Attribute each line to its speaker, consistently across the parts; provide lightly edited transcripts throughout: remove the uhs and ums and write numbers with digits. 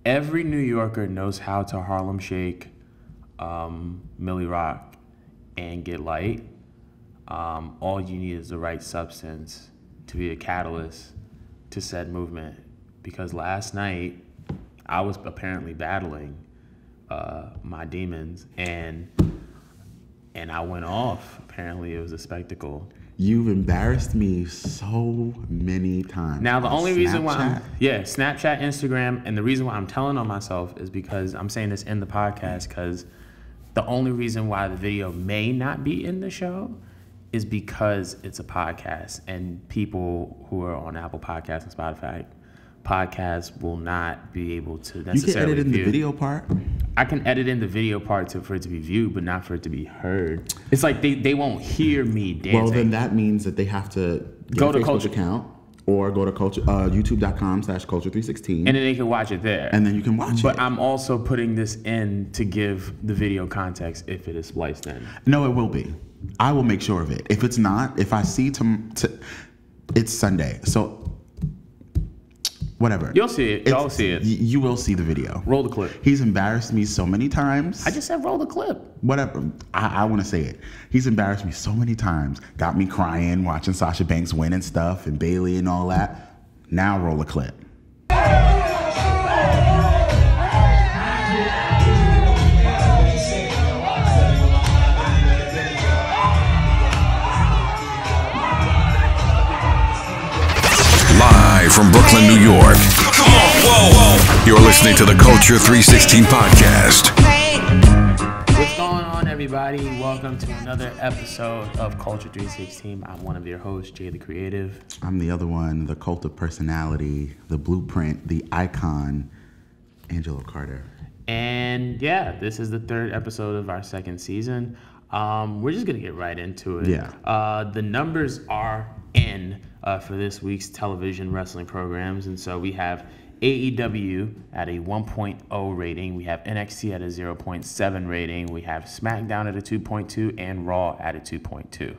Speaker 1: Every New Yorker knows how to Harlem Shake, Millie Rock, and Get Light. All you need is the right substance to be a catalyst to said movement. Because last night, I was apparently battling my demons, and I went off. Apparently, it was a spectacle.
Speaker 2: You've embarrassed me so many times.
Speaker 1: Now, the only reason why Snapchat, Instagram, and the reason why I'm telling on myself is because I'm saying this in the podcast, because the only reason why the video may not be in the show is because it's a podcast, and people who are on Apple Podcasts and Spotify podcasts will not be able to necessarily
Speaker 2: You can edit in the video part?
Speaker 1: I can edit in the video part for it to be viewed, but not for it to be heard. It's like they won't hear me dancing.
Speaker 2: Well, then that means that they have to go to a Facebook account or go to youtube.com/culture316.
Speaker 1: And then they can watch it there.
Speaker 2: And then you can watch it.
Speaker 1: But I'm also putting this in to give the video context if it is spliced in.
Speaker 2: No, it will be. I will make sure of it. If it's not, if I see it's Sunday. So whatever.
Speaker 1: You'll see it. Y'all see it.
Speaker 2: You will see the video.
Speaker 1: Roll the clip.
Speaker 2: He's embarrassed me so many times.
Speaker 1: I just said roll the clip.
Speaker 2: Whatever. I want to say it. He's embarrassed me so many times. Got me crying, watching Sasha Banks win and stuff, and Bailey and all that. Now roll a clip.
Speaker 3: Live from Brooklyn, New York. Come on, whoa. You're listening to the Culture 316 podcast.
Speaker 1: What's going on, everybody? Welcome to another episode of Culture 316. I'm one of your hosts, Jay the Creative.
Speaker 2: I'm the other one, the cult of personality, the blueprint, the icon, Angelo Carter.
Speaker 1: And yeah, this is the third episode of our second season. We're just going to get right into it.
Speaker 2: Yeah.
Speaker 1: The numbers are in for this week's television wrestling programs. And so we have AEW at a 1.0 rating. We have NXT at a 0.7 rating. We have Smackdown at a 2.2 and Raw at a 2.2.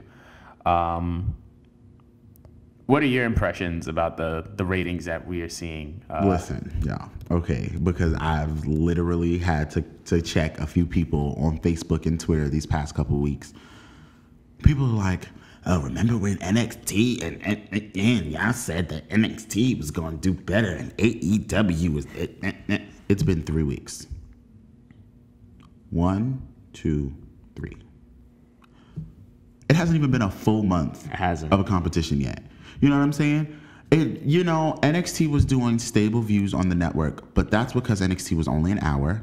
Speaker 1: What are your impressions about the ratings that we are seeing?
Speaker 2: Listen, yeah, okay, because I've literally had to check a few people on Facebook and Twitter these past couple weeks. People are like, oh, remember when NXT and y'all said that NXT was going to do better and AEW was... It's been 3 weeks. 1, 2, 3. It hasn't even been a full month of a competition yet. You know what I'm saying? NXT was doing stable views on the network, but that's because NXT was only an hour.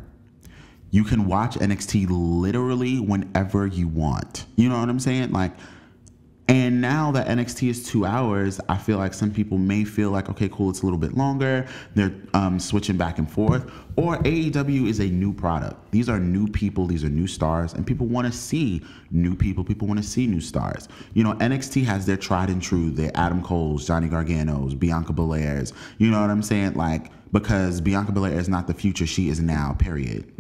Speaker 2: You can watch NXT literally whenever you want. You know what I'm saying? And now that NXT is 2 hours, I feel like some people may feel like, okay, cool, it's a little bit longer. They're switching back and forth. Or AEW is a new product. These are new people. These are new stars. And people want to see new people. People want to see new stars. You know, NXT has their tried and true, their Adam Coles, Johnny Garganos, Bianca Belairs. You know what I'm saying? Because Bianca Belair is not the future. She is now, period.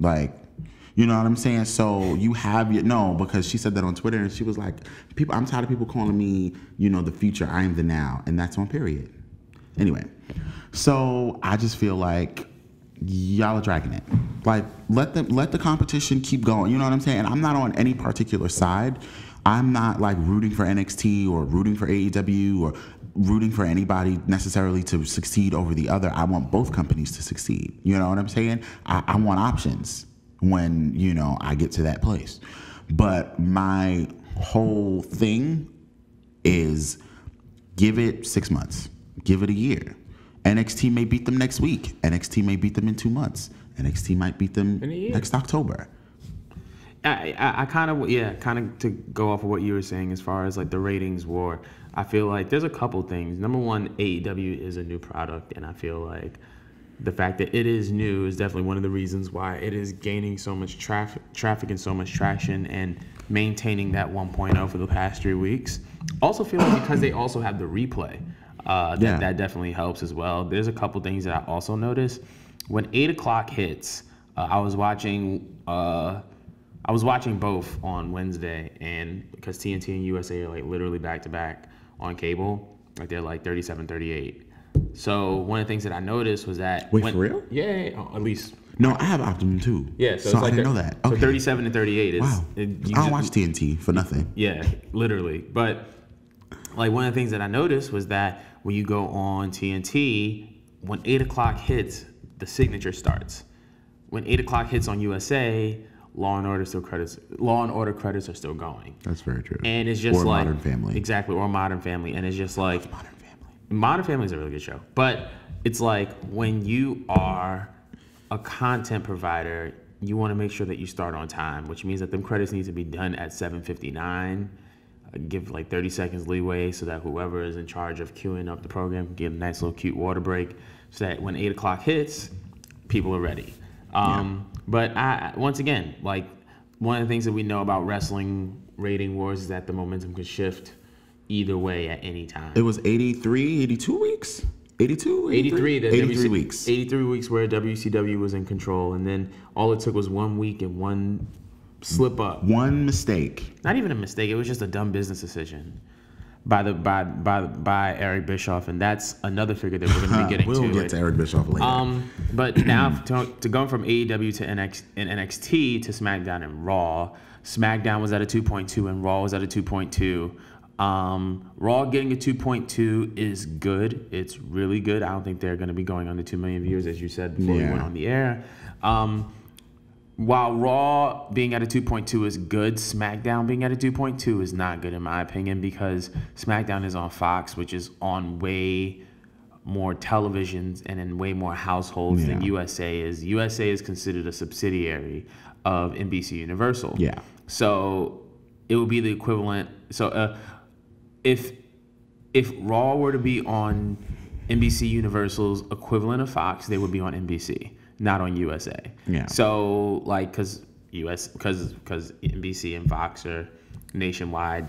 Speaker 2: You know what I'm saying? So you have because she said that on Twitter and she was like, I'm tired of people calling me, the future. I am the now. And that's on period. Anyway, so I just feel like y'all are dragging it. Let the competition keep going. You know what I'm saying? And I'm not on any particular side. I'm not rooting for NXT or rooting for AEW or rooting for anybody necessarily to succeed over the other. I want both companies to succeed. You know what I'm saying? I want options when, I get to that place. But my whole thing is give it 6 months. Give it a year. NXT may beat them next week. NXT may beat them in 2 months. NXT might beat them next October.
Speaker 1: I kind of to go off of what you were saying as far as the ratings war, I feel like there's a couple things. Number one, AEW is a new product, and I feel like the fact that it is new is definitely one of the reasons why it is gaining so much traffic and so much traction and maintaining that 1.0 for the past 3 weeks. Also feel like because they also have the replay, that definitely helps as well. There's a couple things that I also noticed. When 8 o'clock hits, I was watching both on Wednesday, and because TNT and USA are literally back to back on cable, they're 37-38. So one of the things that I noticed was that
Speaker 2: for real?
Speaker 1: Yeah, at least.
Speaker 2: No, I have Optimum too.
Speaker 1: Yeah,
Speaker 2: so I didn't know that. Okay.
Speaker 1: So 37 and 38 is.
Speaker 2: Wow. I don't watch TNT for nothing.
Speaker 1: Yeah, literally. But like one of the things that I noticed was that when you go on TNT, when 8 o'clock hits, the signature starts. When 8 o'clock hits on USA, Law and Order credits are still going.
Speaker 2: That's very true.
Speaker 1: And it's just like
Speaker 2: Modern Family.
Speaker 1: Exactly, or Modern Family, and it's just like
Speaker 2: Modern Family.
Speaker 1: Modern Family is a really good show, but it's like when you are a content provider, you want to make sure that you start on time, which means that them credits need to be done at 7:59. Give like 30 seconds leeway so that whoever is in charge of queuing up the program can get a nice little cute water break, so that when 8 o'clock hits, people are ready. But once again, like one of the things that we know about wrestling rating wars is that the momentum could shift either way at any time.
Speaker 2: It was 83, 82 weeks? 82?
Speaker 1: 83
Speaker 2: weeks.
Speaker 1: 83 weeks where WCW was in control, and then all it took was 1 week and one slip up.
Speaker 2: One mistake.
Speaker 1: Not even a mistake. It was just a dumb business decision by Eric Bischoff, and that's another figure that we're going to be getting to.
Speaker 2: We'll get to Eric Bischoff later.
Speaker 1: But now to go from AEW to NXT to SmackDown and Raw. SmackDown was at a 2.2 and Raw was at a 2.2. Raw getting a 2.2 is good. It's really good. I don't think they're going to be going on the 2 million viewers, as you said before we went on the air. While Raw being at a 2.2 is good, SmackDown being at a 2.2 is not good in my opinion, because SmackDown is on Fox, which is on way more televisions and in way more households than USA is. USA is considered a subsidiary of NBC Universal.
Speaker 2: Yeah.
Speaker 1: So it would be the equivalent. So if Raw were to be on NBC Universal's equivalent of Fox, they would be on NBC. Not on USA.
Speaker 2: Yeah.
Speaker 1: So like, because NBC and Fox are nationwide,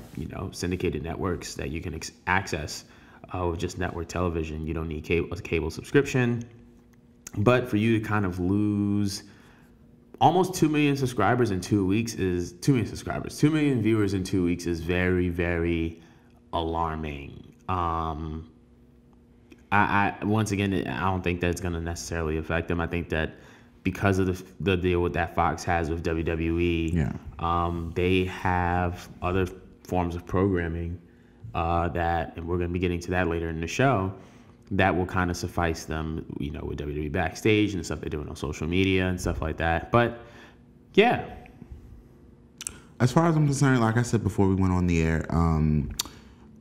Speaker 1: syndicated networks that you can access with just network television. You don't need a cable subscription. But for you to kind of lose almost 2 million subscribers in 2 weeks is 2 million subscribers. 2 million viewers in 2 weeks is very, very alarming. I once again, I don't think that's going to necessarily affect them. I think that because of the deal that Fox has with WWE, they have other forms of programming that, and we're going to be getting to that later in the show, that will kind of suffice them, with WWE Backstage and the stuff they're doing on social media and stuff like that. But yeah.
Speaker 2: As far as I'm concerned, like I said before we went on the air,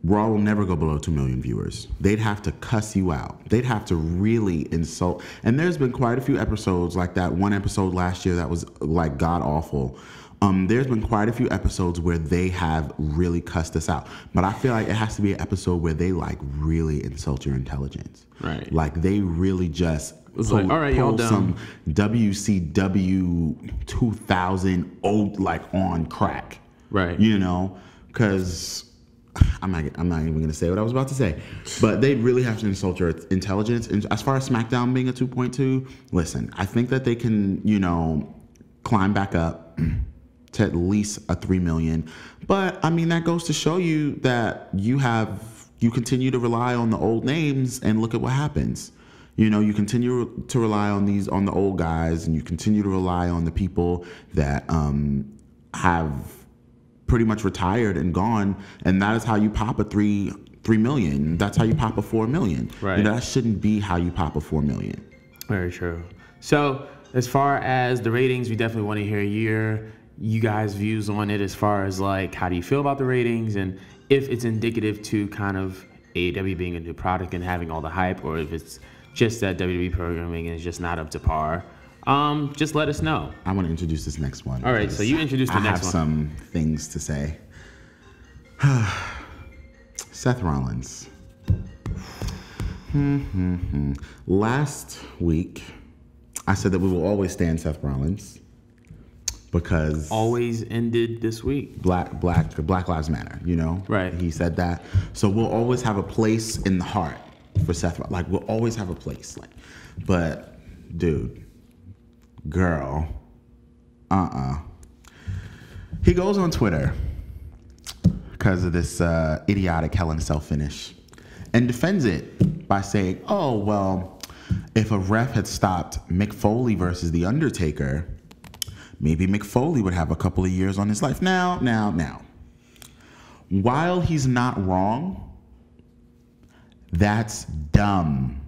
Speaker 2: Raw will never go below 2 million viewers. They'd have to cuss you out. They'd have to really insult. And there's been quite a few episodes, like that one episode last year that was like god awful. There's been quite a few episodes where they have really cussed us out. But I feel like it has to be an episode where they like really insult your intelligence.
Speaker 1: Right.
Speaker 2: Like they really just
Speaker 1: all right, y'all done.
Speaker 2: Some WCW 2000 old like on crack.
Speaker 1: Right.
Speaker 2: Because I'm not even going to say what I was about to say, but they really have to insult your intelligence. And as far as SmackDown being a 2.2, listen, I think that they can, climb back up to at least a 3 million. But I mean, that goes to show you that you continue to rely on the old names, and look at what happens. You continue to rely on the old guys, and you continue to rely on the people that have pretty much retired and gone, and that is how you pop a 3 million. That's how you pop a 4 million.
Speaker 1: Right.
Speaker 2: That shouldn't be how you pop a 4 million.
Speaker 1: Very true. So as far as the ratings, we definitely want to hear you guys' views on it, as far as like, how do you feel about the ratings, and if it's indicative to kind of AEW being a new product and having all the hype, or if it's just that WWE programming is just not up to par. Just let us know.
Speaker 2: I want to introduce this next one.
Speaker 1: All right, so you introduce the next one.
Speaker 2: I have some things to say. Seth Rollins. Last week, I said that we will always stand Seth Rollins because
Speaker 1: always ended this week.
Speaker 2: Black Lives Matter.
Speaker 1: Right.
Speaker 2: He said that, so we'll always have a place in the heart for Seth. Like we'll always have a place. But dude. Girl, he goes on Twitter because of this idiotic Hell in a Cell finish and defends it by saying, oh, well, if a ref had stopped Mick Foley versus The Undertaker, maybe Mick Foley would have a couple of years on his life. Now. While he's not wrong, that's dumb.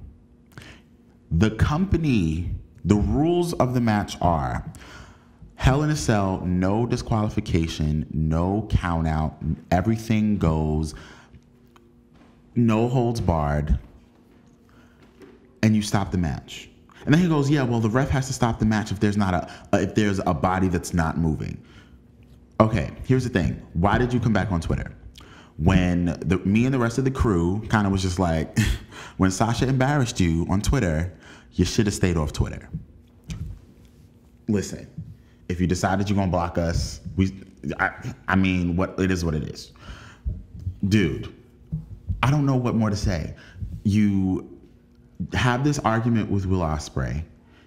Speaker 2: The company, the rules of the match are Hell in a Cell, no disqualification, no count out, everything goes, no holds barred, and you stop the match. And then he goes, yeah, well, the ref has to stop the match if there's not if there's a body that's not moving. Okay, here's the thing. Why did you come back on Twitter? When me and the rest of the crew kind of was just like, when Sasha embarrassed you on Twitter, you should have stayed off Twitter. Listen, if you decided you're gonna block us, I mean, it is what it is. Dude, I don't know what more to say. You have this argument with Will Ospreay.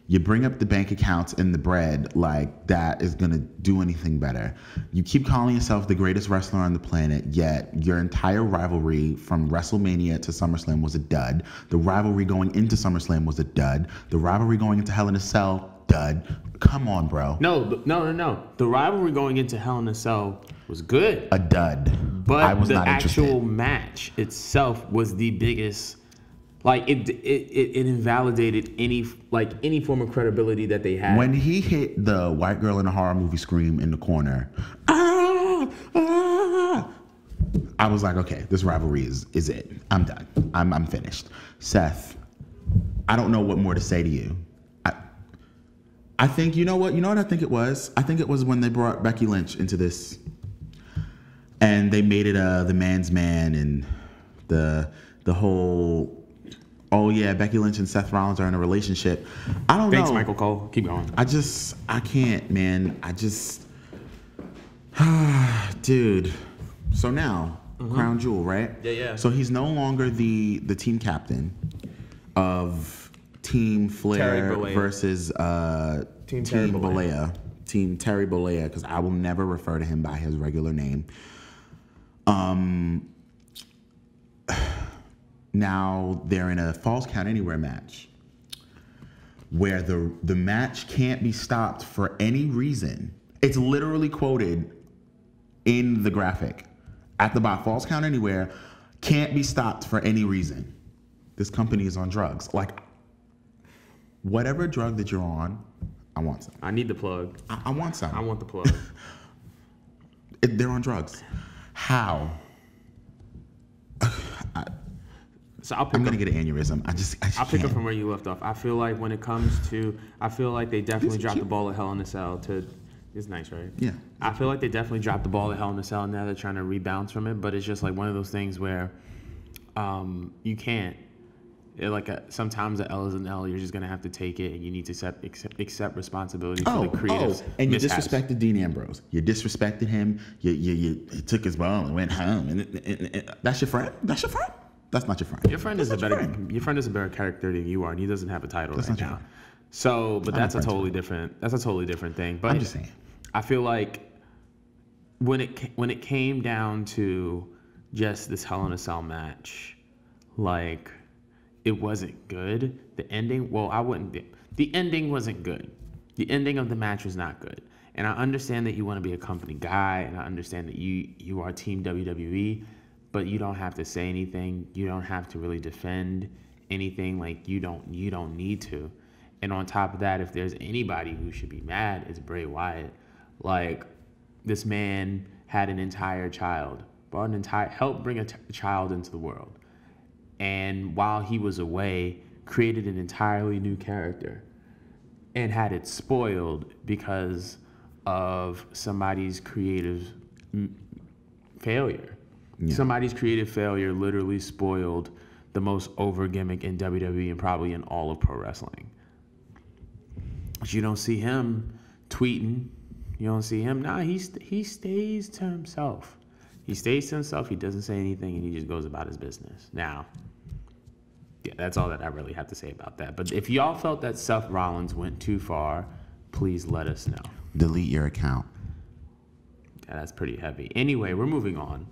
Speaker 2: You bring up the bank accounts and the bread like that is going to do anything better. You keep calling yourself the greatest wrestler on the planet, yet your entire rivalry from WrestleMania to SummerSlam was a dud. The rivalry going into SummerSlam was a dud. The rivalry going into Hell in a Cell, dud. Come on, bro.
Speaker 1: No. The rivalry going into Hell in a Cell was good.
Speaker 2: A dud.
Speaker 1: But
Speaker 2: I was
Speaker 1: the
Speaker 2: not interested.
Speaker 1: actual match itself was the biggest. Like it invalidated any form of credibility that they had.
Speaker 2: When he hit the white girl in a horror movie scream in the corner, I was like, okay, this rivalry is it. I'm done. I'm finished. Seth, I don't know what more to say to you. I think you know what I think it was. I think it was when they brought Becky Lynch into this, and they made it the man's man and the whole. Oh yeah, Becky Lynch and Seth Rollins are in a relationship. I don't know.
Speaker 1: Thanks, Michael Cole. Keep going.
Speaker 2: I can't, man. Dude. So now, Crown Jewel, right?
Speaker 1: Yeah.
Speaker 2: So he's no longer the team captain of Team Flair versus Team Terry Bollea. Team Terry Bollea, because I will never refer to him by his regular name. Now they're in a Falls Count Anywhere match where the match can't be stopped for any reason. It's literally quoted in the graphic at the bottom. Falls Count Anywhere can't be stopped for any reason. This company is on drugs. Like, whatever drug that you're on, I want some.
Speaker 1: I need the plug.
Speaker 2: I want some.
Speaker 1: I want the plug.
Speaker 2: They're on drugs. How?
Speaker 1: So
Speaker 2: I'm gonna get an aneurysm.
Speaker 1: I'll pick up from where you left off. I feel like when it comes to, they definitely dropped the ball at Hell in a Cell to. It's nice, right?
Speaker 2: Yeah.
Speaker 1: I feel like they definitely dropped the ball at Hell in a Cell, and now they're trying to rebound from it. But it's just like one of those things where, you can't. Sometimes the L is an L. You're just gonna have to take it, and you need to accept responsibility for the creative.
Speaker 2: And you disrespected Dean Ambrose. You disrespected him. You took his ball and went home. And that's your friend. That's your friend. That's not your friend.
Speaker 1: Your friend is a better character than you are, and he doesn't have a title right now. So, but that's a totally different thing. But
Speaker 2: I'm just saying.
Speaker 1: I feel like when it came down to just this Hell in a Cell match, like, it wasn't good. The ending, the ending wasn't good. The ending of the match was not good. And I understand that you want to be a company guy, and I understand that you are Team WWE. But you don't have to say anything. You don't have to really defend anything. Like, you don't need to. And on top of that, if there's anybody who should be mad, it's Bray Wyatt. Like, this man had an entire child, helped bring a child into the world. And while he was away, created an entirely new character and had it spoiled because of somebody's creative failure. Yeah. Somebody's creative failure literally spoiled the most over gimmick in WWE and probably in all of pro wrestling. But you don't see him tweeting. You don't see him. Nah, he stays to himself. He stays to himself. He doesn't say anything, and he just goes about his business. Now, yeah, that's all that I really have to say about that. But if y'all felt that Seth Rollins went too far, please let us know.
Speaker 2: Delete your account.
Speaker 1: Yeah, that's pretty heavy. Anyway, we're moving on.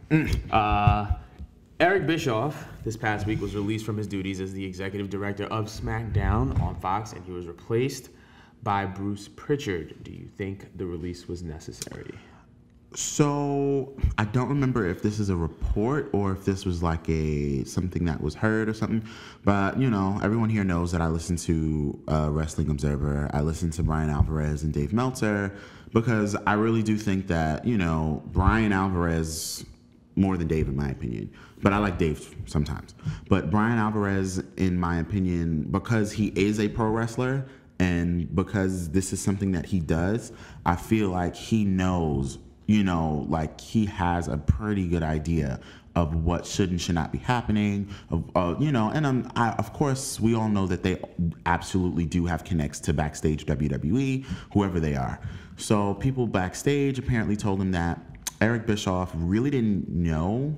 Speaker 1: Eric Bischoff this past week was released from his duties as the executive director of Smackdown on Fox, and he was replaced by Bruce Pritchard. Do you think the release was necessary?
Speaker 2: So I don't remember if this is a report or if this was like something that was heard or something. But everyone here knows that I listen to Wrestling Observer. I listen to Brian Alvarez and Dave Meltzer because I really do think that Brian Alvarez more than Dave in my opinion. But I like Dave sometimes. But Brian Alvarez, in my opinion, because he is a pro wrestler and because this is something that he does, I feel like he knows. Like he has a pretty good idea of what should and should not be happening. And of course, we all know that they absolutely do have connects to backstage WWE, whoever they are. So people backstage apparently told him that Eric Bischoff really didn't know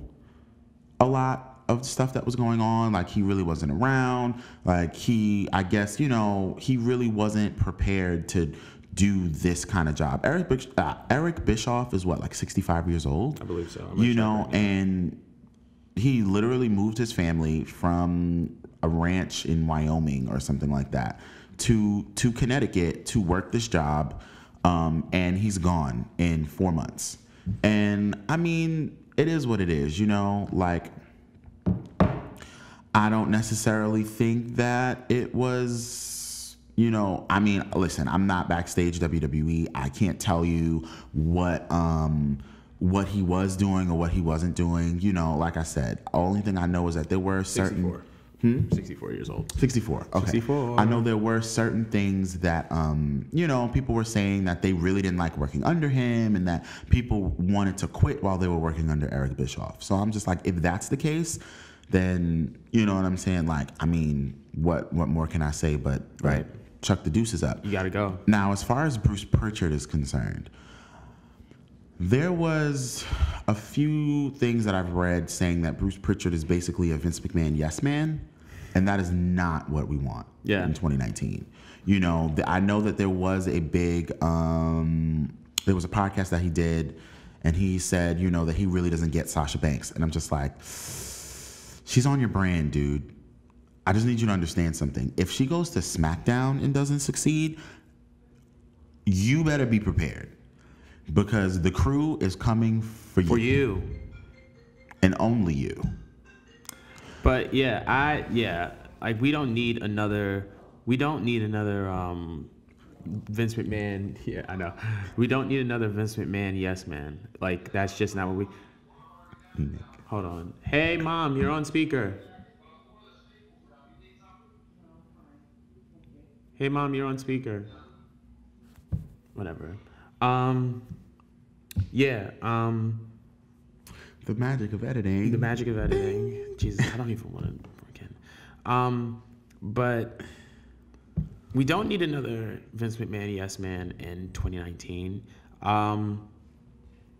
Speaker 2: a lot of stuff that was going on. Like he really wasn't around. Like I guess, he really wasn't prepared to do this kind of job. Eric Bischoff is what, like 65 years old?
Speaker 1: I believe so.
Speaker 2: And he literally moved his family from a ranch in Wyoming or something like that to Connecticut to work this job, and he's gone in 4 months. And I mean, it is what it is, like I don't necessarily think that it was listen, I'm not backstage WWE. I can't tell you what he was doing or what he wasn't doing. Like I said, only thing I know is that there were certain
Speaker 1: 64 years old.
Speaker 2: 64. Okay.
Speaker 1: 64.
Speaker 2: I know there were certain things that people were saying that they really didn't like working under him and that people wanted to quit while they were working under Eric Bischoff. So I'm just like, if that's the case, then you know what I'm saying? Like, I mean, what more can I say but
Speaker 1: right.
Speaker 2: Chuck the deuces up.
Speaker 1: You gotta go.
Speaker 2: Now, as far as Bruce Pritchard is concerned, there was a few things that I've read saying that Bruce Pritchard is basically a Vince McMahon yes man, and that is not what we want in 2019. I know that there was a big, there was a podcast that he did, and he said, that he really doesn't get Sasha Banks, and I'm just like, she's on your brand, dude. I just need you to understand something. If she goes to Smackdown and doesn't succeed, you better be prepared because the crew is coming for you. And only you.
Speaker 1: But like we don't need another Vince McMahon. Yeah, I know. We don't need another Vince McMahon yes man. Like that's just not what we. Hold on. Hey mom, you're on speaker. Hey mom, you're on speaker. Whatever.
Speaker 2: The magic of editing.
Speaker 1: The magic of editing. Jesus, I don't even want to again. But we don't need another Vince McMahon yes man in 2019.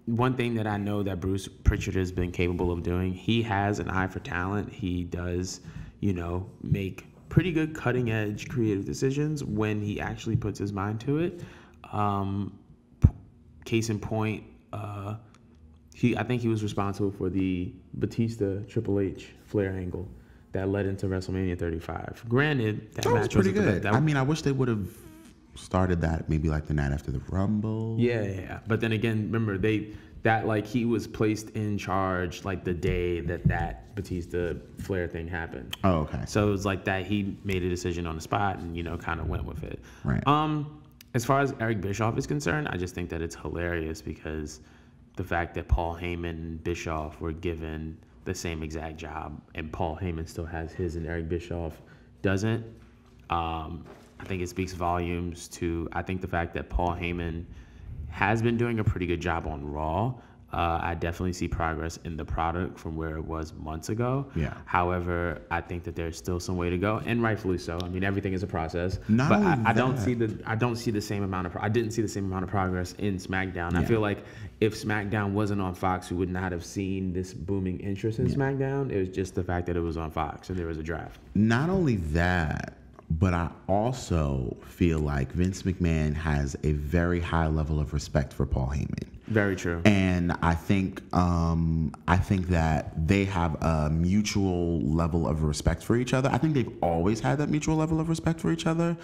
Speaker 1: One thing that I know that Bruce Pritchard has been capable of doing, he has an eye for talent. He does, make pretty good cutting edge creative decisions when he actually puts his mind to it. Case in point, I think he was responsible for the Batista Triple H Flair angle that led into WrestleMania 35. Granted, that match
Speaker 2: was pretty good. I mean, I wish they would have started that maybe like the night after the Rumble.
Speaker 1: Yeah. But then again, remember he was placed in charge like the day that Batista Flair thing happened.
Speaker 2: Oh, okay.
Speaker 1: So it was like that he made a decision on the spot and kind of went with it.
Speaker 2: Right.
Speaker 1: As far as Eric Bischoff is concerned, I just think that it's hilarious because the fact that Paul Heyman and Bischoff were given the same exact job and Paul Heyman still has his and Eric Bischoff doesn't. I think it speaks volumes to, I think the fact that Paul Heyman has been doing a pretty good job on Raw. I definitely see progress in the product from where it was months ago.
Speaker 2: Yeah.
Speaker 1: However, I think that there's still some way to go, and rightfully so. I mean, everything is a process.
Speaker 2: I
Speaker 1: didn't see the same amount of progress in SmackDown.
Speaker 2: Yeah.
Speaker 1: I feel like if SmackDown wasn't on Fox, we would not have seen this booming interest in SmackDown. It was just the fact that it was on Fox and there was a draft.
Speaker 2: Not only that, but I also feel like Vince McMahon has a very high level of respect for Paul Heyman.
Speaker 1: Very true.
Speaker 2: And I think that they have a mutual level of respect for each other. I think they've always had that mutual level of respect for each other.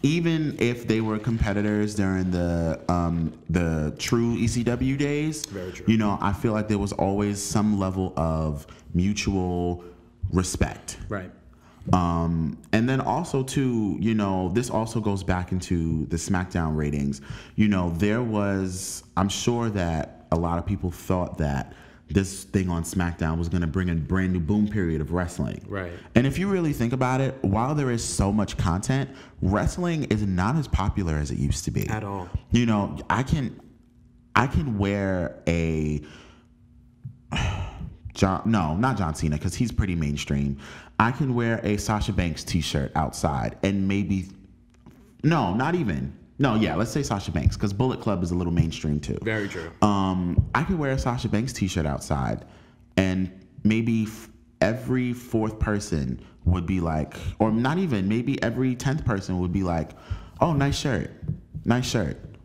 Speaker 2: Even if they were competitors during the true ECW days,
Speaker 1: very true.
Speaker 2: you know, I feel like there was always some level of mutual respect.
Speaker 1: Right.
Speaker 2: And then also too, you know, this also goes back into the SmackDown ratings. You know, I'm sure that a lot of people thought that this thing on SmackDown was going to bring a brand new boom period of wrestling.
Speaker 1: Right.
Speaker 2: And if you really think about it, while there is so much content, wrestling is not as popular as it used to be.
Speaker 1: At all.
Speaker 2: You know, I can wear a not John Cena, because he's pretty mainstream. I can wear a Sasha Banks t-shirt outside and maybe let's say Sasha Banks, because Bullet Club is a little mainstream too.
Speaker 1: Very true.
Speaker 2: I could wear a Sasha Banks t-shirt outside and maybe every fourth person would be like, or not even, maybe every 10th person would be like, oh, nice shirt.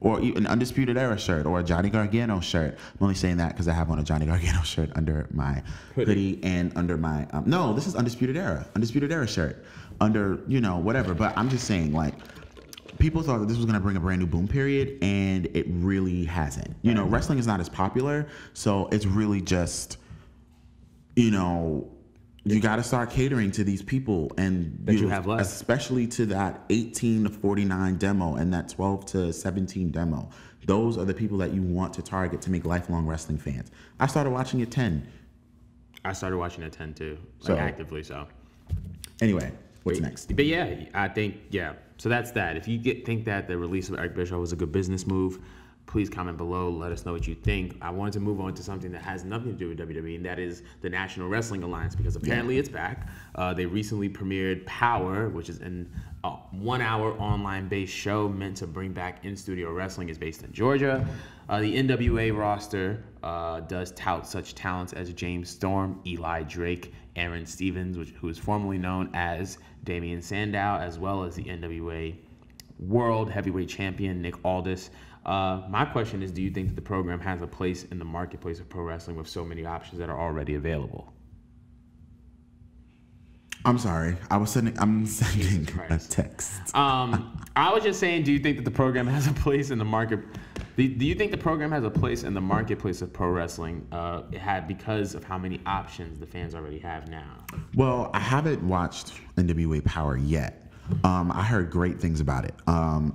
Speaker 2: Or an Undisputed Era shirt or a Johnny Gargano shirt. I'm only saying that because I have on a Johnny Gargano shirt under my hoodie and under my... no, this is Undisputed Era shirt. Under, you know, whatever. But I'm just saying, like, people thought that this was going to bring a brand new boom period, and it really hasn't. You know, wrestling is not as popular, so it's really just, you know... You got to start catering to these people, and
Speaker 1: that you have left,
Speaker 2: especially to that 18 to 49 demo and that 12 to 17 demo. Those are the people that you want to target to make lifelong wrestling fans. I started watching at 10.
Speaker 1: I started watching at 10 too, like actively. So,
Speaker 2: anyway, what's next?
Speaker 1: But yeah, I think So that's that. If you think that the release of Eric Bischoff was a good business move, please comment below. Let us know what you think. I wanted to move on to something that has nothing to do with WWE, and that is the National Wrestling Alliance, because apparently it's back. They recently premiered Power, which is an 1-hour online-based show meant to bring back in-studio wrestling. It's based in Georgia. The NWA roster does tout such talents as James Storm, Eli Drake, Aaron Stevens, who is formerly known as Damian Sandow, as well as the NWA World Heavyweight Champion Nick Aldis. My question is, do you think that the program has a place in the marketplace of pro wrestling with so many options that are already available?
Speaker 2: I'm sorry. I'm sending a text.
Speaker 1: I was just saying, do you think that the program has a place in the market? Do you think the program has a place in the marketplace of pro wrestling because of how many options the fans already have now?
Speaker 2: Well, I haven't watched NWA Power yet. I heard great things about it.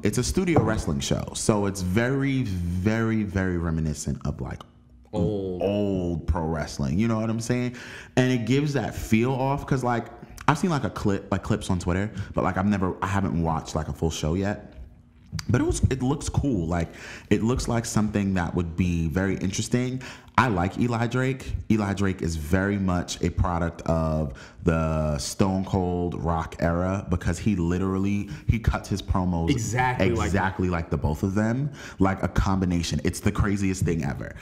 Speaker 2: It's a studio wrestling show, so it's very, very, very reminiscent of like old pro wrestling. You know what I'm saying? And it gives that feel off, because like I've seen like clips on Twitter, but like I haven't watched like a full show yet. But it looks cool. Like, it looks like something that would be very interesting. I like Eli Drake. Eli Drake is very much a product of the Stone Cold Rock era, because he cuts his promos exactly like the both of them, like a combination. It's the craziest thing ever.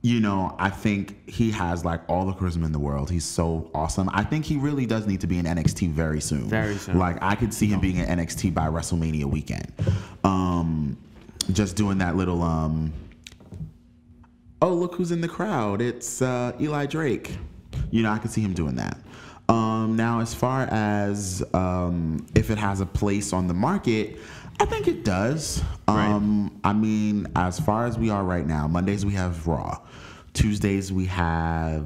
Speaker 2: You know, I think he has like all the charisma in the world. He's so awesome. I think he really does need to be in NXT very soon. Very soon. Like, I could see him being in NXT by WrestleMania weekend. Just doing that little oh, look who's in the crowd. It's Eli Drake. You know, I could see him doing that. Now, as far as if it has a place on the market, I think it does. Right. I mean, as far as we are right now, Mondays we have Raw. Tuesdays we have,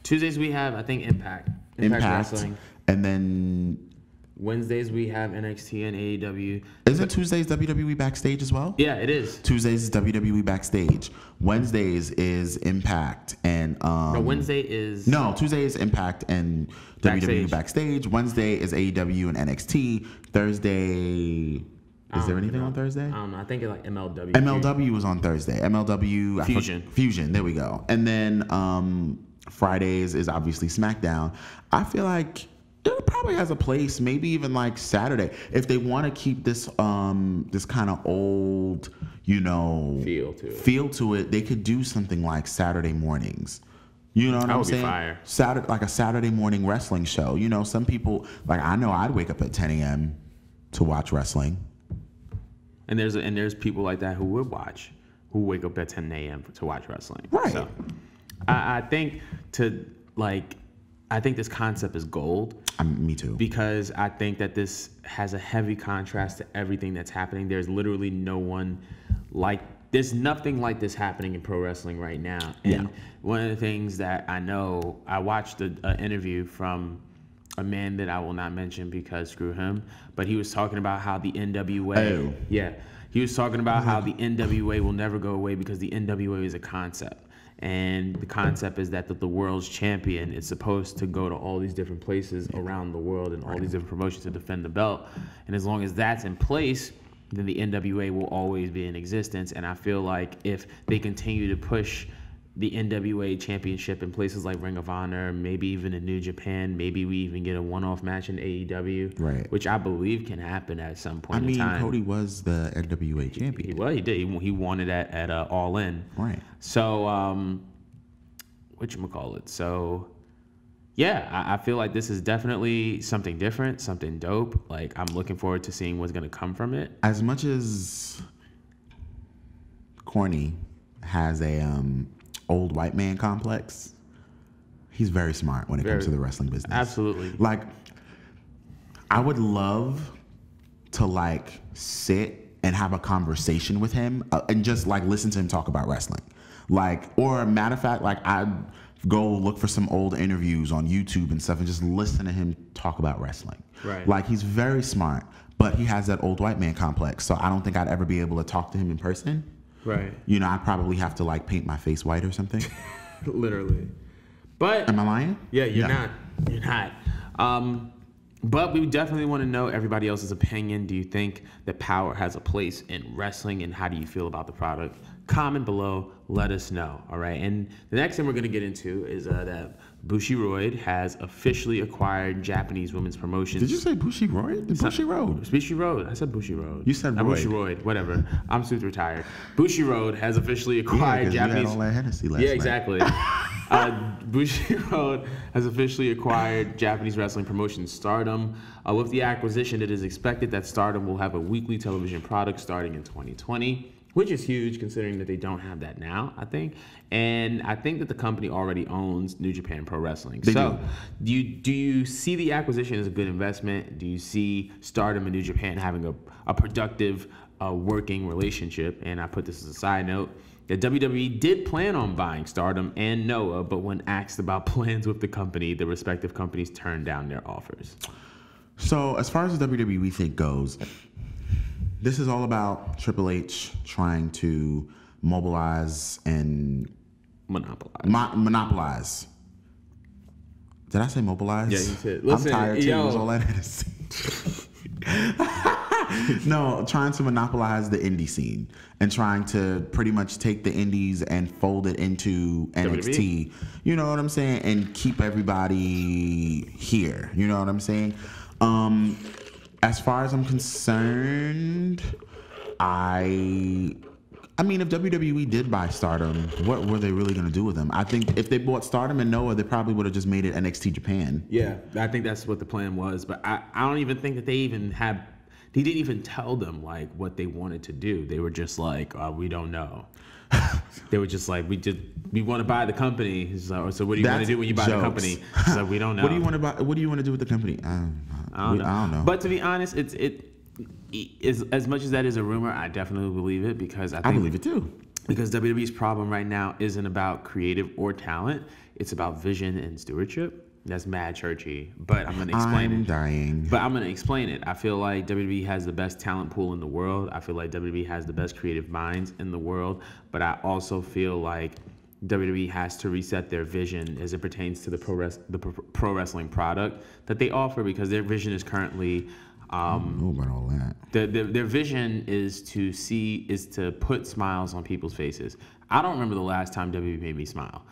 Speaker 2: I think, Impact Wrestling. And then
Speaker 1: Wednesdays we have NXT and AEW.
Speaker 2: Isn't Tuesdays WWE Backstage as well?
Speaker 1: Yeah, it is.
Speaker 2: Tuesdays is WWE Backstage. Wednesdays is Impact and
Speaker 1: Tuesday is
Speaker 2: Impact and WWE Backstage. Wednesday is AEW and NXT. Thursday. Is there anything on Thursday?
Speaker 1: I don't know. I think it's like MLW.
Speaker 2: MLW was on Thursday. MLW Fusion. There we go. And then Fridays is obviously Smackdown. I feel like it probably has a place, maybe even like Saturday, if they want to keep this this kind of old, you know, feel to it. They could do something like Saturday mornings. You know what I'm saying? Fire. Like a Saturday morning wrestling show. You know, some people, like, I know I'd wake up at 10 a.m. to watch wrestling.
Speaker 1: And there's people like that who would watch, who wake up at 10 a.m. to watch wrestling.
Speaker 2: Right.
Speaker 1: So I think this concept is gold.
Speaker 2: Me too.
Speaker 1: Because I think that this has a heavy contrast to everything that's happening. There's literally there's nothing like this happening in pro wrestling right now. And one of the things that I know, I watched an interview from a man that I will not mention because screw him, but he was talking about how the NWA, he was talking about how the NWA will never go away because the NWA is a concept. And the concept is that the world's champion is supposed to go to all these different places around the world and all these different promotions to defend the belt. And as long as that's in place, then the NWA will always be in existence. And I feel like if they continue to push the NWA championship in places like Ring of Honor, maybe even in New Japan, maybe we even get a one-off match in AEW,
Speaker 2: right? Which
Speaker 1: I believe can happen at some point in time.
Speaker 2: Cody was the NWA champion.
Speaker 1: He did. He won it at All In.
Speaker 2: Right.
Speaker 1: So, whatchamacallit? So, yeah, I feel like this is definitely something different, something dope. Like, I'm looking forward to seeing what's going to come from it.
Speaker 2: As much as Corny has a old white man complex, he's very smart when it comes to the wrestling business.
Speaker 1: Absolutely.
Speaker 2: Like, I would love to sit and have a conversation with him and just listen to him talk about wrestling. Or a matter of fact, I'd go look for some old interviews on YouTube and stuff and just listen to him talk about wrestling.
Speaker 1: Right.
Speaker 2: He's very smart, but he has that old white man complex. So I don't think I'd ever be able to talk to him in person.
Speaker 1: Right.
Speaker 2: I'd probably have to paint my face white or something.
Speaker 1: Literally. But
Speaker 2: am I lying?
Speaker 1: Yeah, you're not. You're not. But we definitely want to know everybody else's opinion. Do you think that power has a place in wrestling, and how do you feel about the product? Comment below. Let us know. All right. And the next thing we're going to get into is that Bushiroad has officially acquired Japanese women's promotions.
Speaker 2: Did you say Bushiroad? Bushiroad.
Speaker 1: Bushiroad. I said Bushiroad.
Speaker 2: You said Royd.
Speaker 1: Bushiroad. Whatever. I'm super tired. Bushiroad has officially acquired Japanese.
Speaker 2: You had all that Hennessy last night.
Speaker 1: Exactly. Bushiroad has officially acquired Japanese wrestling promotion Stardom. With the acquisition, it is expected that Stardom will have a weekly television product starting in 2020. Which is huge considering that they don't have that now, I think. And I think that the company already owns New Japan Pro Wrestling. Do you see the acquisition as a good investment? Do you see Stardom and New Japan having a productive working relationship? And I put this as a side note, that WWE did plan on buying Stardom and Noah, but when asked about plans with the company, the respective companies turned down their offers.
Speaker 2: So as far as the WWE thing goes, this is all about Triple H trying to mobilize and monopolize. Did I say mobilize?
Speaker 1: Yeah, you said. Listen,
Speaker 2: I'm tired too. It was all I had to say. No, trying to monopolize the indie scene and trying to pretty much take the indies and fold it into NXT. You know what I'm saying? And keep everybody here. You know what I'm saying? As far as I'm concerned, I mean, if WWE did buy Stardom, what were they really going to do with them? I think if they bought Stardom and Noah, they probably would have just made it NXT Japan.
Speaker 1: Yeah, I think that's what the plan was. But I don't even think that they didn't even tell them what they wanted to do. They were just we don't know. They were just we want to buy the company. So what do you want to do when you buy the company? So we don't know.
Speaker 2: What do you want to buy? What do you want to do with the company? I don't know.
Speaker 1: But to be honest, it is, as much as that is a rumor, I definitely believe it because I
Speaker 2: believe it too.
Speaker 1: Because WWE's problem right now isn't about creative or talent; it's about vision and stewardship. That's mad churchy, but I'm going to explain it.
Speaker 2: I'm dying.
Speaker 1: But I'm going to explain it. I feel like WWE has the best talent pool in the world. I feel like WWE has the best creative minds in the world. But I also feel like WWE has to reset their vision as it pertains to the pro wrestling product that they offer, because their vision is currently
Speaker 2: I don't know about all that.
Speaker 1: Their vision is to put smiles on people's faces. I don't remember the last time WWE made me smile.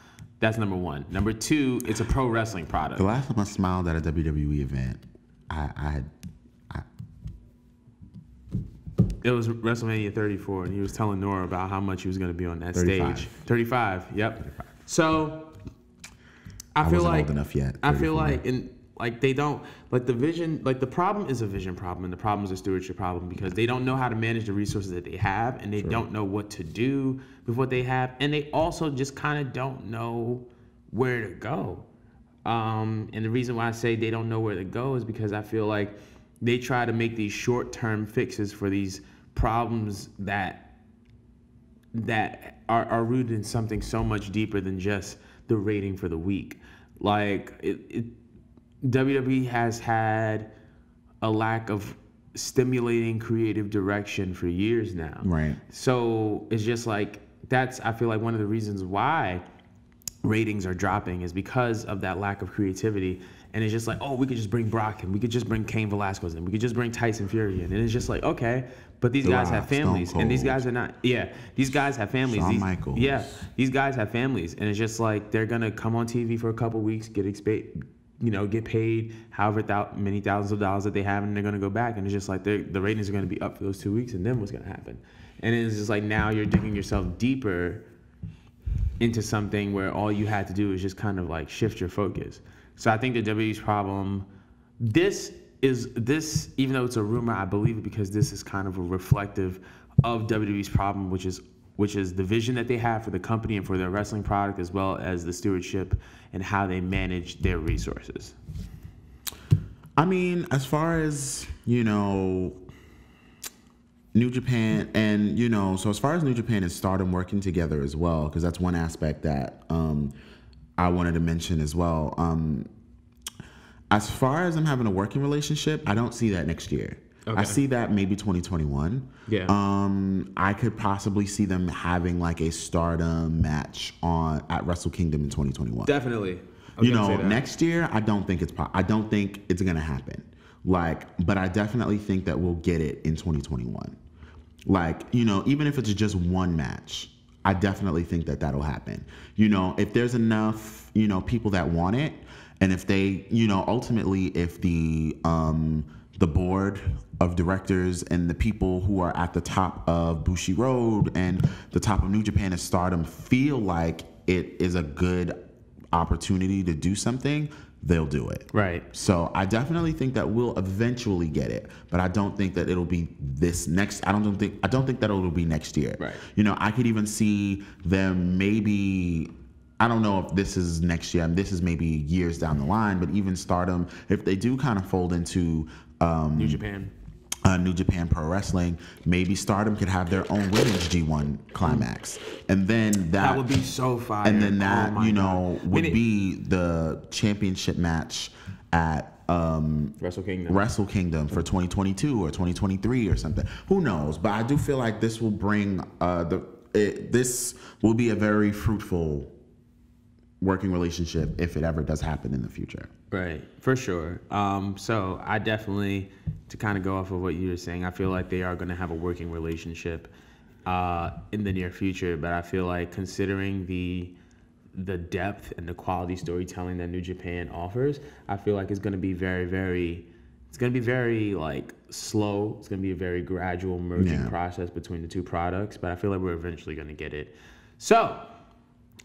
Speaker 1: That's number one. Number two, it's a pro wrestling product.
Speaker 2: The last time I smiled at a WWE event,
Speaker 1: it was WrestleMania 34, and he was telling Nora about how much he was going to be on that stage. 35. Yep. 35. So I feel
Speaker 2: wasn't
Speaker 1: like
Speaker 2: old enough yet. 34.
Speaker 1: I feel like, and like they don't like the vision. Like the problem is a vision problem, and the problem is a stewardship problem because they don't know how to manage the resources that they have, and they don't know what to do with what they have, and they also just kind of don't know where to go. And the reason why I say they don't know where to go is because I feel like they try to make these short-term fixes for these problems that are rooted in something so much deeper than just the rating for the week. Like WWE has had a lack of stimulating creative direction for years now.
Speaker 2: Right.
Speaker 1: So it's just like I feel like one of the reasons why ratings are dropping is because of that lack of creativity. And it's just like, oh, we could just bring Brock in, we could just bring Cain Velasquez in, we could just bring Tyson Fury in. And it's just like, okay, but these guys have families, and these guys are not. Yeah, these guys have families.
Speaker 2: Shawn Michaels.
Speaker 1: Yeah, these guys have families, and it's just like they're gonna come on TV for a couple weeks, get paid however many thousands of dollars that they have, and they're gonna go back, and it's just like the ratings are gonna be up for those 2 weeks, and then what's gonna happen? And it's just like now you're digging yourself deeper into something where all you had to do is just kind of like shift your focus. So I think the WWE's problem, this, even though it's a rumor, I believe it because this is kind of a reflective of WWE's problem, which is the vision that they have for the company and for their wrestling product, as well as the stewardship and how they manage their resources.
Speaker 2: I mean, as far as, New Japan and, so as far as New Japan and Stardom working together as well, because that's one aspect that I wanted to mention as well. As far as them having a working relationship, I don't see that next year. Okay. I see that maybe 2021.
Speaker 1: Yeah.
Speaker 2: I could possibly see them having like a Stardom match at Wrestle Kingdom in 2021.
Speaker 1: Definitely.
Speaker 2: Next year, I don't think it's gonna happen. But I definitely think that we'll get it in 2021. Even if it's just one match, I definitely think that that'll happen. If there's enough, people that want it, and if they, ultimately, if the board of directors and the people who are at the top of Bushiroad and the top of New Japan and Stardom feel like it is a good opportunity to do something, they'll do it.
Speaker 1: Right.
Speaker 2: So I definitely think that we'll eventually get it, but I don't think that it'll be this next. I don't think that it'll be next year.
Speaker 1: Right.
Speaker 2: I could even see them maybe. I don't know if this is next year. This is maybe years down the line. But even Stardom, if they do kind of fold into
Speaker 1: New Japan.
Speaker 2: New Japan Pro Wrestling, maybe Stardom could have their own women's G1 climax, and then that
Speaker 1: would be so fire.
Speaker 2: And then that would be the championship match at Wrestle Kingdom for 2022 or 2023 or something. Who knows? But I do feel like this will bring this will be a very fruitful working relationship if it ever does happen in the future.
Speaker 1: Right, for sure. So I definitely, to kind of go off of what you were saying, I feel like they are going to have a working relationship in the near future. But I feel like considering the depth and the quality storytelling that New Japan offers, I feel like it's going to be very, very, like slow. It's going to be a very gradual merging process between the two products. But I feel like we're eventually going to get it. So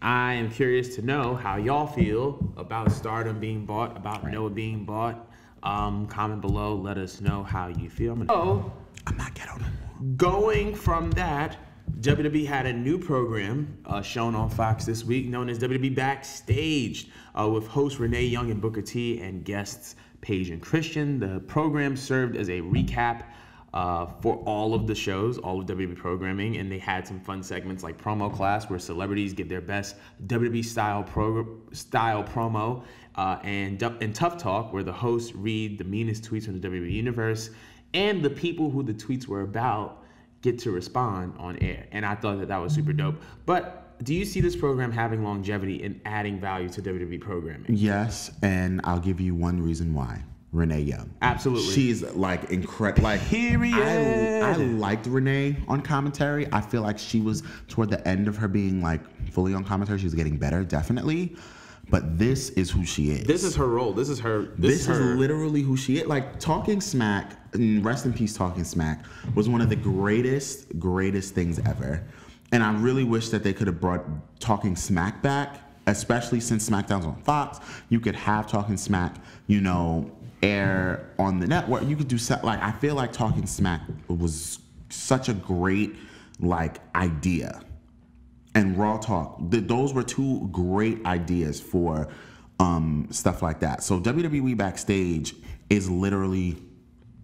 Speaker 1: I am curious to know how y'all feel about Stardom being bought, about Noah being bought. Comment below. Let us know how you feel. I'm not ghetto no more. Going from that, WWE had a new program shown on Fox this week known as WWE Backstage with hosts Renee Young and Booker T and guests Paige and Christian. The program served as a recap for all of the shows, all of WWE programming, and they had some fun segments like Promo Class, where celebrities give their best WWE style promo, and Tough Talk, where the hosts read the meanest tweets from the WWE universe, and the people who the tweets were about get to respond on air. And I thought that was super dope. But do you see this program having longevity and adding value to WWE programming?
Speaker 2: Yes, and I'll give you one reason why. Renee Young.
Speaker 1: Absolutely.
Speaker 2: She's like incredible. Like, period. I liked Renee on commentary. I feel like she was toward the end of her being like fully on commentary. She was getting better, definitely. But this is who she is.
Speaker 1: This is her role. This is
Speaker 2: literally who she is. Like, Talking Smack, rest in peace, Talking Smack, was one of the greatest things ever. And I really wish that they could have brought Talking Smack back especially since SmackDown's on Fox, you could have Talking Smack, air on the network. You could do I feel like Talking Smack was such a great idea, and Raw Talk. Those were two great ideas for stuff like that. So WWE Backstage is literally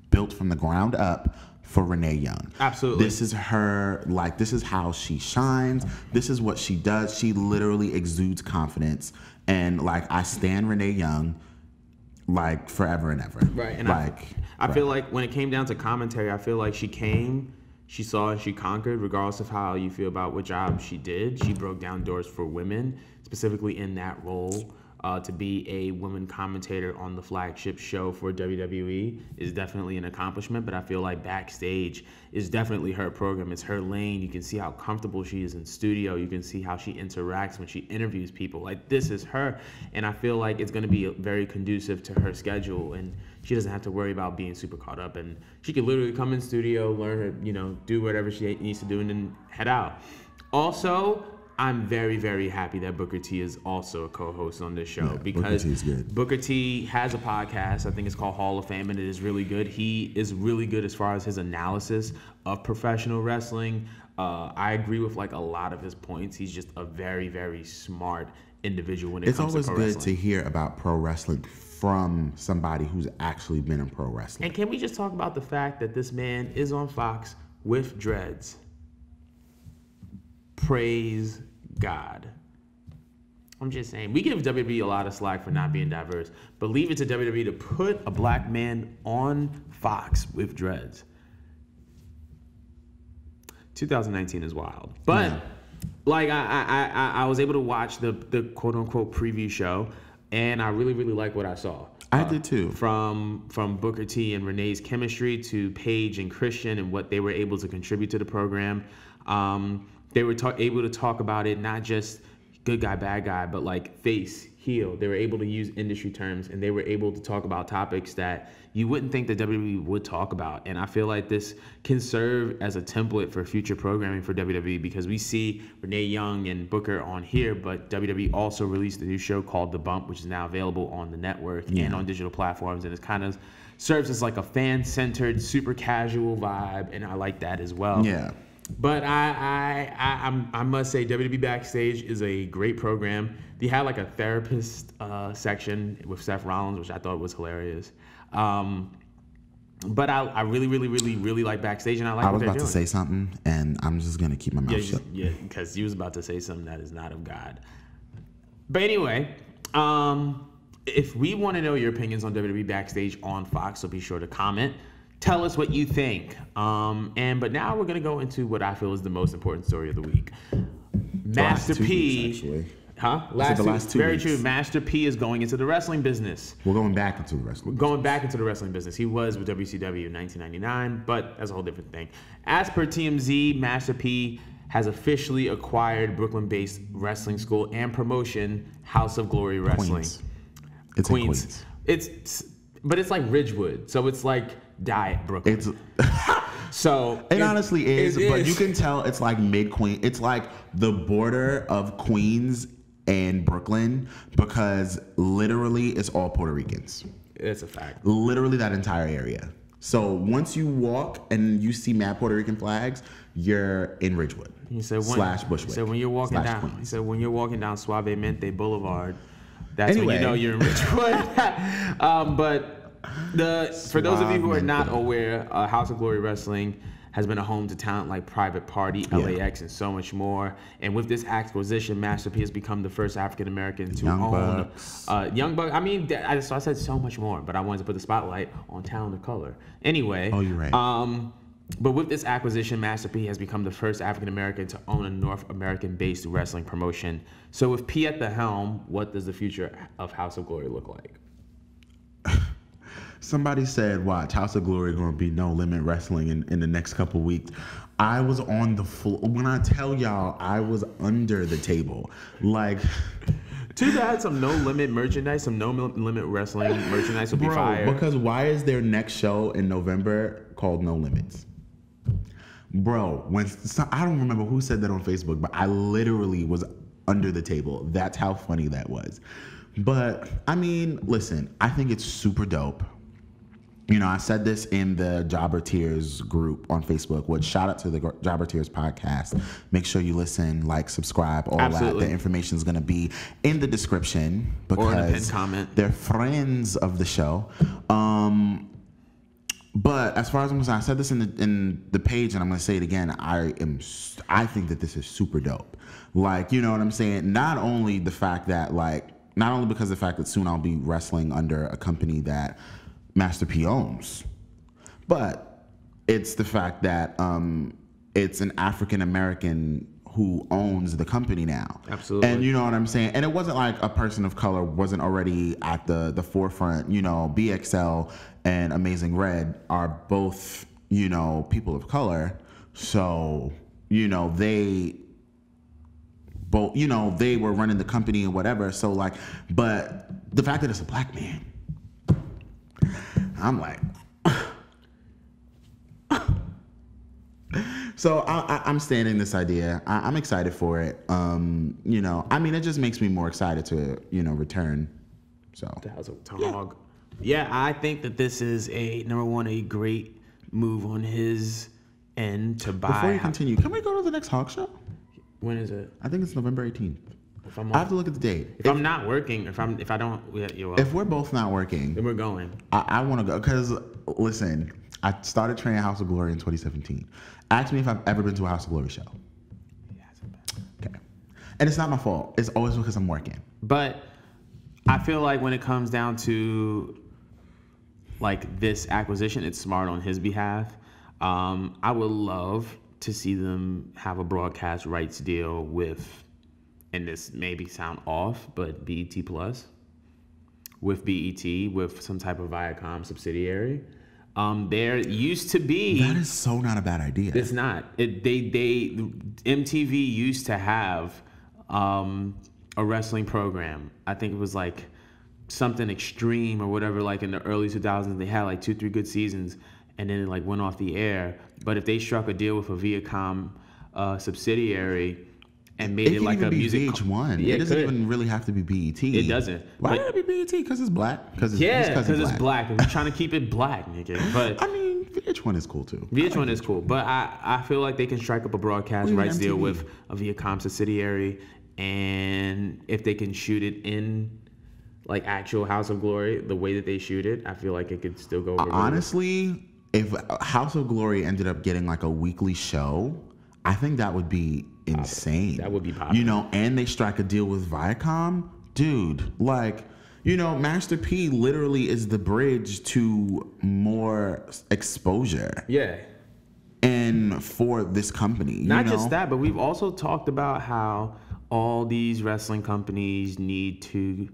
Speaker 2: built from the ground up for Renee Young.
Speaker 1: Absolutely.
Speaker 2: This is her, this is how she shines. This is what she does. She literally exudes confidence. And I stand Renee Young forever and ever.
Speaker 1: Right. And I feel like when it came down to commentary, I feel like she came, she saw, and she conquered, regardless of how you feel about what job she did. She broke down doors for women, specifically in that role. To be a woman commentator on the flagship show for WWE is definitely an accomplishment, but I feel like Backstage is definitely her program. It's her lane. You can see how comfortable she is in studio. You can see how she interacts when she interviews people. This is her, and I feel like it's going to be very conducive to her schedule, and she doesn't have to worry about being super caught up, and she can literally come in studio, learn her, do whatever she needs to do, and then head out. Also, I'm very, very happy that Booker T is also a co-host on this show, because Booker T has a podcast. I think it's called Hall of Fame, and it is really good. He is really good as far as his analysis of professional wrestling. I agree with a lot of his points. He's just a very, very smart individual when it comes to pro wrestling.
Speaker 2: It's always good to hear about pro wrestling from somebody who's actually been in pro wrestling.
Speaker 1: And can we just talk about the fact that this man is on Fox with dreads? Praise God. I'm just saying, we give WWE a lot of slack for not being diverse, but leave it to WWE to put a black man on Fox with dreads. 2019 is wild. But I was able to watch the quote unquote preview show, and I really, really like what I saw.
Speaker 2: I did too.
Speaker 1: From Booker T and Renee's chemistry to Paige and Christian and what they were able to contribute to the program. They were able to talk about it, not just good guy, bad guy, but face, heel. They were able to use industry terms, and they were able to talk about topics that you wouldn't think that WWE would talk about. And I feel like this can serve as a template for future programming for WWE, because we see Renee Young and Booker on here, but WWE also released a new show called The Bump, which is now available on the network and on digital platforms, and it kind of serves as a fan-centered, super casual vibe, and I like that as well.
Speaker 2: Yeah.
Speaker 1: But I must say, WWE Backstage is a great program. They had a therapist section with Seth Rollins, which I thought was hilarious. But I really, really, really, really like Backstage, and I like what they're doing.
Speaker 2: I was about to say something, and I'm just going to keep my mouth shut.
Speaker 1: Yeah, because you was about to say something that is not of God. But anyway, if we want to know your opinions on WWE Backstage on Fox, so be sure to comment. Tell us what you think. But now we're going to go into what I feel is the most important story of the week. Master P.
Speaker 2: Last 2 weeks.
Speaker 1: Very true. Master P is going into the wrestling business.
Speaker 2: We're going back into the wrestling business.
Speaker 1: Going back into the wrestling business. He was with WCW in 1999, but that's a whole different thing. As per TMZ, Master P has officially acquired Brooklyn-based wrestling school and promotion, House of Glory Wrestling.
Speaker 2: Queens.
Speaker 1: But it's like Ridgewood, so it's like Diet Brooklyn.
Speaker 2: It honestly is, but you can tell it's mid-Queens. It's the border of Queens and Brooklyn, because literally it's all Puerto Ricans.
Speaker 1: It's a fact.
Speaker 2: Literally that entire area. So once you walk and you see mad Puerto Rican flags, you're in Ridgewood. / Bushwick.
Speaker 1: So when you're walking down, he said when you're walking down Suavemente Boulevard, that's when you know you're in Ridgewood. For those of you who are not aware, House of Glory Wrestling has been a home to talent like Private Party, LAX, and so much more. And with this acquisition, Master P has become the first African American to own Young Bucks. I mean, I said so much more, but I wanted to put the spotlight on talent of color. Anyway.
Speaker 2: Oh, you're right.
Speaker 1: But with this acquisition, Master P has become the first African American to own a North American-based wrestling promotion. So with P at the helm, what does the future of House of Glory look like?
Speaker 2: Somebody said, watch, House of Glory going to be No Limit Wrestling in the next couple weeks. I was on the floor. When I tell y'all, I was under the table.
Speaker 1: Too bad some No Limit merchandise, some No Limit Wrestling merchandise would be fire.
Speaker 2: Because why is their next show in November called No Limits? Bro, I don't remember who said that on Facebook, but I literally was under the table. That's how funny that was. But I mean, listen, I think it's super dope. You know, I said this in the Jobber Tears group on Facebook, which shout out to the Jobber Tears podcast. Make sure you listen, like, subscribe, all that. The information is going to be in the description because
Speaker 1: or in a pinned comment.
Speaker 2: They're friends of the show. But as far as I'm concerned, I said this in the page, and I'm going to say it again. I think that this is super dope. Like, you know what I'm saying? Not only because of the fact that soon I'll be wrestling under a company that Master P owns, but it's the fact that it's an African American who owns the company now.
Speaker 1: Absolutely.
Speaker 2: And you know what I'm saying? And it wasn't like a person of color wasn't already at the forefront. You know, BXL and Amazing Red are both, you know, people of color. So, you know, they were running the company and whatever. So like, but the fact that it's a black man, I'm like, so I'm standing this idea. I'm excited for it. You know, I mean, it just makes me more excited to, you know, return. So
Speaker 1: the House of Tomahawk. Yeah, I think that this is number one, a great move on his end to buy.
Speaker 2: Before you continue, can we go to the next Hawk show?
Speaker 1: When is it?
Speaker 2: I think it's November 18th. I have to look at the date.
Speaker 1: If I'm not working, if I don't,
Speaker 2: if we're both not working,
Speaker 1: then we're going.
Speaker 2: I want to go because listen, I started training House of Glory in 2017. Ask me if I've ever been to a House of Glory show. Okay, and it's not my fault. It's always because I'm working.
Speaker 1: But I feel like when it comes down to like this acquisition, it's smart on his behalf. I would love to see them have a broadcast rights deal with. And this maybe sound off, but BET Plus with BET with some type of Viacom subsidiary. There used to be.
Speaker 2: That is so not a bad idea.
Speaker 1: It's not. MTV used to have a wrestling program. I think it was like something extreme or whatever. Like in the early 2000s, they had like 2-3 good seasons, and then it like went off the air. But if they struck a deal with a Viacom subsidiary. And made it like a music.
Speaker 2: VH1. Yeah, it doesn't even really have to be BET.
Speaker 1: It doesn't.
Speaker 2: Why would it be BET? Because it's black.
Speaker 1: Because it's black. We're trying to keep it black, nigga. But
Speaker 2: I mean, VH1 is cool too.
Speaker 1: VH1 is cool, but I feel like they can strike up a broadcast rights deal with a Viacom subsidiary, and if they can shoot it in like actual House of Glory, the way that they shoot it, I feel like it could still go over.
Speaker 2: Honestly, if House of Glory ended up getting like a weekly show, I think that would be insane.
Speaker 1: That would be popular.
Speaker 2: You know, and they strike a deal with Viacom. Dude, like, you know, Master P literally is the bridge to more exposure.
Speaker 1: Yeah.
Speaker 2: And for this company.
Speaker 1: Not just that, but we've also talked about how all these wrestling companies need to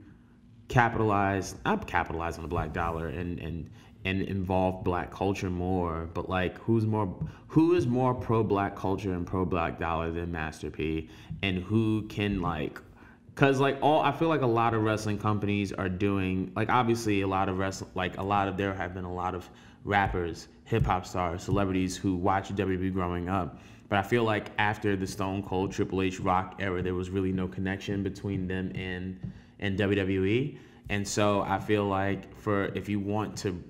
Speaker 1: capitalize on the black dollar and involve black culture more, but like who is more pro black culture and pro black dollar than Master P, and who can like, cause like I feel like a lot of wrestling companies are doing like obviously there have been a lot of rappers, hip hop stars, celebrities who watched WWE growing up, but I feel like after the Stone Cold Triple H Rock era, there was really no connection between them and WWE, and so I feel like if you want to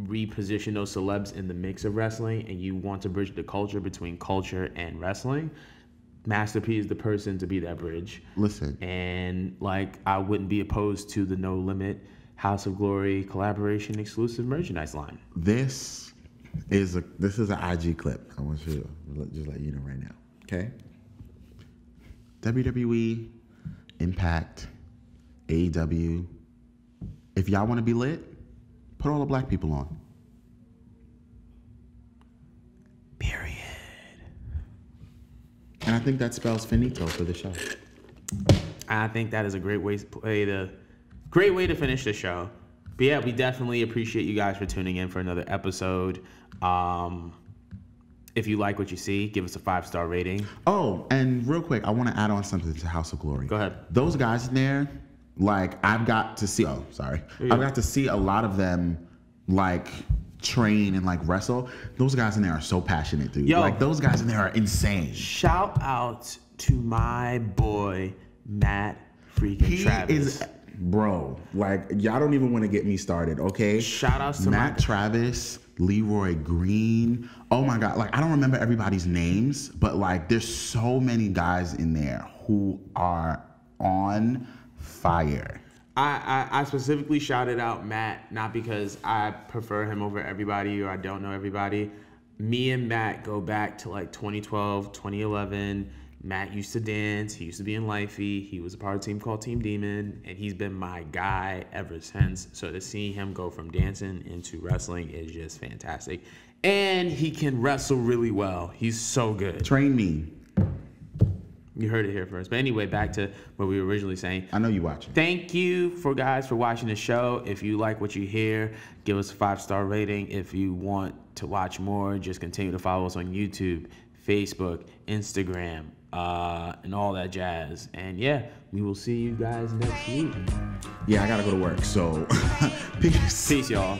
Speaker 1: reposition those celebs in the mix of wrestling and you want to bridge the culture between culture and wrestling, Master P is the person to be that bridge.
Speaker 2: Listen.
Speaker 1: And like I wouldn't be opposed to the No Limit House of Glory collaboration exclusive merchandise line.
Speaker 2: This is an IG clip. I want you to just let you know right now. Okay? WWE, Impact, AEW. If y'all want to be lit, put all the black people on.
Speaker 1: Period.
Speaker 2: And I think that spells finito for the show.
Speaker 1: I think that is a great way to finish the show. But yeah, we definitely appreciate you guys for tuning in for another episode. If you like what you see, give us a 5-star rating.
Speaker 2: Oh, and real quick, I want to add on something to House of Glory.
Speaker 1: Go ahead.
Speaker 2: Those guys in there, like I've got to see. Oh, sorry. I've got to see a lot of them, like train and like wrestle, those guys in there are so passionate, dude. Like those guys in there are insane.
Speaker 1: Shout out to my boy Matt freaking Travis.
Speaker 2: Bro, like y'all don't even want to get me started, okay?
Speaker 1: Shout outs to
Speaker 2: Matt Travis, Leroy Green. Oh my God, like I don't remember everybody's names, but like there's so many guys in there who are on fire.
Speaker 1: I specifically shouted out Matt, not because I prefer him over everybody or I don't know everybody. Me and Matt go back to like 2012, 2011. Matt used to dance. He used to be in Lifey. He was a part of a team called Team Demon, and he's been my guy ever since. So to see him go from dancing into wrestling is just fantastic. And he can wrestle really well. He's so good.
Speaker 2: Train me.
Speaker 1: You heard it here first. But anyway, back to what we were originally saying.
Speaker 2: I know you watching.
Speaker 1: Thank you for watching the show. If you like what you hear, give us a 5-star rating. If you want to watch more, just continue to follow us on YouTube, Facebook, Instagram, and all that jazz. And yeah, we will see you guys next week.
Speaker 2: Yeah, I gotta go to work, so peace.
Speaker 1: Peace, y'all.